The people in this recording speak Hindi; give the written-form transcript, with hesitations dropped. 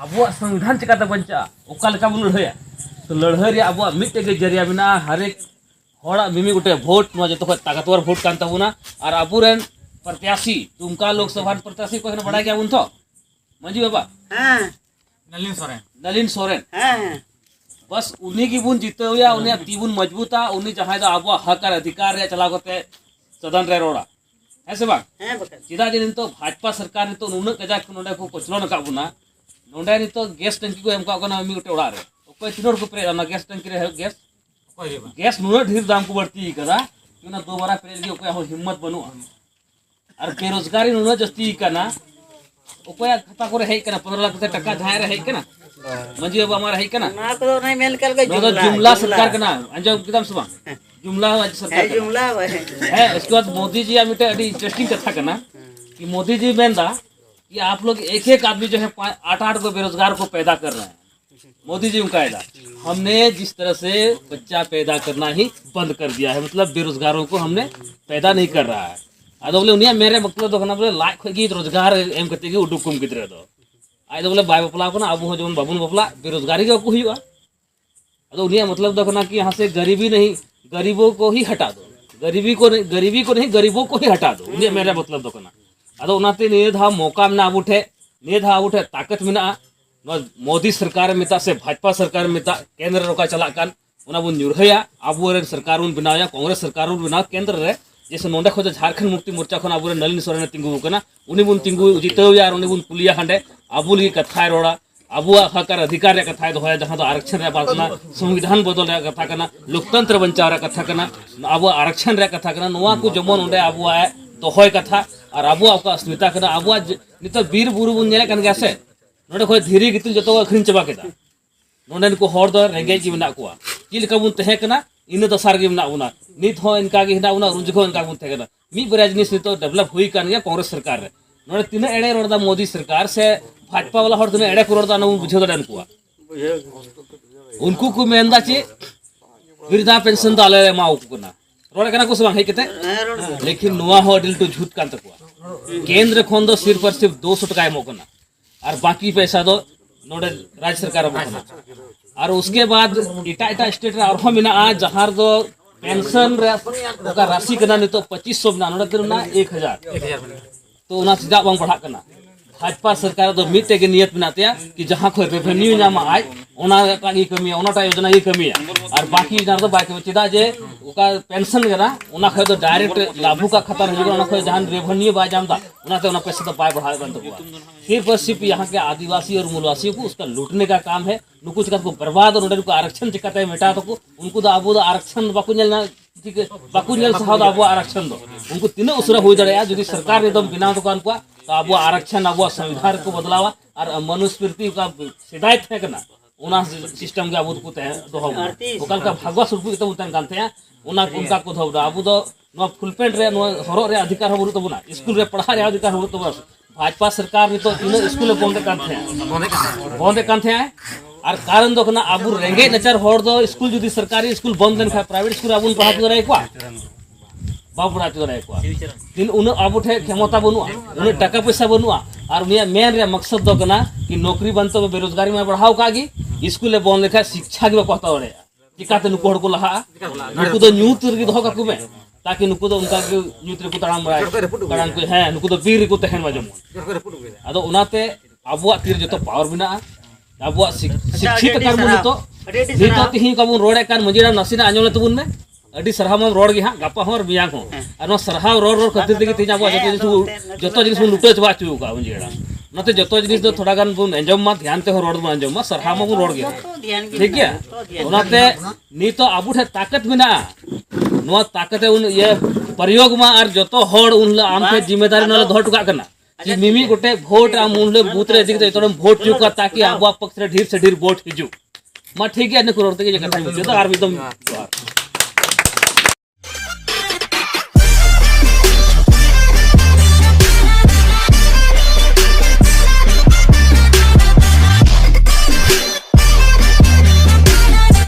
अब संविधान चिकाते बंचा ओका बन लड़ाया तो लड़ाई अब मिट्टे जरिया में हरेक हड़ा मिमी गोटे भोट जो ताकतवर भोट कान तबना और अबुरेन प्रत्याशी तुमका लोकसभा प्रत्याशी को बड़ा क्या तो मंजी बाबा नलिन सोरेन बस उन्हीं की बुन जितवया उन्हें तीबुन मजबूता उन्हीं जहां दो अब हक और अधिकार रे चला करते सदन रे रोड़ा है से बांग चिदा जे तो भाजपा सरकार ने तो नुन कजाक नोडे को कोचलो नका बुना नोडे नि तो गैस टंकी को एम का कोना मी गोटे ओड़ा रे ओको तिनोर को प्रे ना गैस टंकी रे गैस नुन ढेर दाम को बढ़ती कदा ना दो बारा प्रे लगी ओको हिम्मत बनु और बेरोजगारी नुन जस्ती कना ओको खाता को रे 15 लाख टका झाय रे कना मंजी बाबा हमारा है कना ना को नहीं मेल कल के जुमला सरकार कना अंजम एकदम सुबह जुमला सरकार जुमला है। इसके बाद मोदी जी मिटे अभी इंटरेस्टिंग कथा करना कि मोदी जी मेंदा कि आप लोग एक एक आदमी जो है 8-8 को बेरोजगार को पैदा कर रहे हैं। मोदी जी का हमने जिस तरह से बच्चा पैदा करना ही बंद कर दिया है, मतलब बेरोजगारों को हमने पैदा नहीं कर रहा है। अद बोले उन्हें मेरे मतलब बोले लाख रोजगार एम करते उडुक कुम गिद्रे दो आज बोले बाय बपला अब जो बाबुन बपला बेरोजगारी के हुआ अदो उन्हें मतलब देखना कि यहाँ से गरीबी नहीं गरीबों को ही हटा दो, गरीबी को नहीं गरीबों को ही हटा दो उन्हें मेरा मतलब देखना अदो उनाते निये धा मौका में अब उठे निये धा अब उठे ताकत में मोदी सरकार मिता से भाजपा सरकार मिता केंद्र रोका चला कान उना बुन नुरहया अब सरकार उन बनाया कांग्रेस सरकार उन बना केंद्र रे जैसे नोंडे खो झारखंड मुक्ति मोर्चा खन अब नलिन सोरेन तिंगु कना उनी बुन तिंगु जितवया और उनी बुन पुलिया हांडे अबुल की कथा रोड़ा अब हकार अधिकार कथा दोहया जहां तो आरक्षण रे बातना संविधान बदल रे कथा कना लोकतंत्र बंचाव रे कथा कना अब आरक्षण रे कथा कना नोवा को जमन उंडे अब दोहय कथा और अब अस्मिता कना अब नित बीर बुरु बुन नेले कन गसे नोडे खो धीरे गितिल जतो अखरिन चबा केदा नोंडे को हर दो रेंगे जी बना को चिलका बुन तहे कना इन दसार गे बना उना नित हो इनका गे हिना उना रुजखो इनका बुन तहे कना मी बरा जिनिस नित डेवलप हुई कान गया कांग्रेस सरकार रे नोडे तीन एड़े रोडदा मोदी सरकार से भाजपा वाला हर दिन एड़े को रोडदा न बुझो दडन को उनको को मेंदा चे वृद्धा पेंशन दाले माउ को ना रोड कना को सबा है केते लेकिन नोवा हो दिल तो झूठ कान तको केंद्र खन दो सिर्फ और सिर्फ 200 टका एमो कना और बाकी पैसा दो नोडे राज्य सरकार बना और उसके बाद इटा स्टेट रे और मिना जहां दो पेंशन रे ओका राशि कना नि तो 2500 ना नोडे ना 1000 तो उना सीधा बांग पढ़ा कना भाजपा सरकार दो मिटे के नियत बनाते कि जहां को रेवेन्यू नाम आज ओना का की कमी ओनाटा योजना की कमी और बाकी ना तो बाकी चिदा जे ओका पेंशन कना ओना ख तो डायरेक्ट लाभू का खाता रह ओना ख जहां रेवेन्यू बा जामदा ओना ते ओना पैसा तो पाए बढ़ा बन तो सिर्फ यहाँ के आदिवासी और मूलवासियों को उसका लूटने का काम है नुकुच का को बर्बाद और उनको आरक्षण चिकाते मिटा तो उनको तो अब आरक्षण बाकुल बाकुल साहब अब आरक्षण दो उनको तीनों उसरा हो जाए यदि सरकार एकदम बिना दुकान को तो अब आरक्षण अब संविधान को बदलावा और मनुस्मृति का हिदायत है करना उना सिस्टम के अब को दोहो ओकल का भागवा सुरपु तो उतन कानते हैं उनका को धो अब दो नो फुल पैंट रे नो हरो रे अधिकार हो तो बुना स्कूल रे पढ़ा रे अधिकार हो तो बस भाजपा सरकार ने तो तीनों स्कूल बंदे कानते हैं और कारण दो अब रेंगे नचार हर दो स्कूल जुदी सरकारी स्कूल बंद लेन खा प्राइवेट स्कूल अब पढ़ा रे को बाबू पढ़ा रे को दिन उन अब ठे क्षमता बनुआ उन टका पैसा बनुआ और मेन रे मकसद दो कना कि नौकरी बनतो बेरोजगारी में बढ़ाव कागी स्कूल बंद लेखा शिक्षा के कहता रे चिकाते नुको हड़ को लहा नुको दो न्यूत रे दो का कुमे ताकि नुको दो उनका न्यूत रे को तड़ाम बड़ा को है नुको दो बीर को तहन मजम अदो उनाते अबुआ तीर जतो पावर बिना अबुआ शिक्षित करबुन तो नितो तिहि कबुन रोडे कान मजिरा नसिना आंजम तबुन में अडी सरहाम रोड गे हां गापा होर बिया को और सरहाव रोड खातिर देगी तिना अबुआ जतो जिनिस लुटे चबा चु का मजिरा नते जतो जिनिस दो थोड़ा गान बुन अंजम मा ध्यान ते रोड मा अंजम मा सरहाम बुन रोड गे ठीक है उनाते नितो अबु ठे ताकत बिना नो ताकत उन ये प्रयोग मा और जतो होड़ उन आम पे जिम्मेदारी न धो टुका करना कि मिमी गोटे वोट आम उन बूथ रे दिख तो वोट चुका ताकि अब पक्ष रे ढेर से ढेर वोट हिजू मा ठीक है ने करोते के कथा तो आर एकदम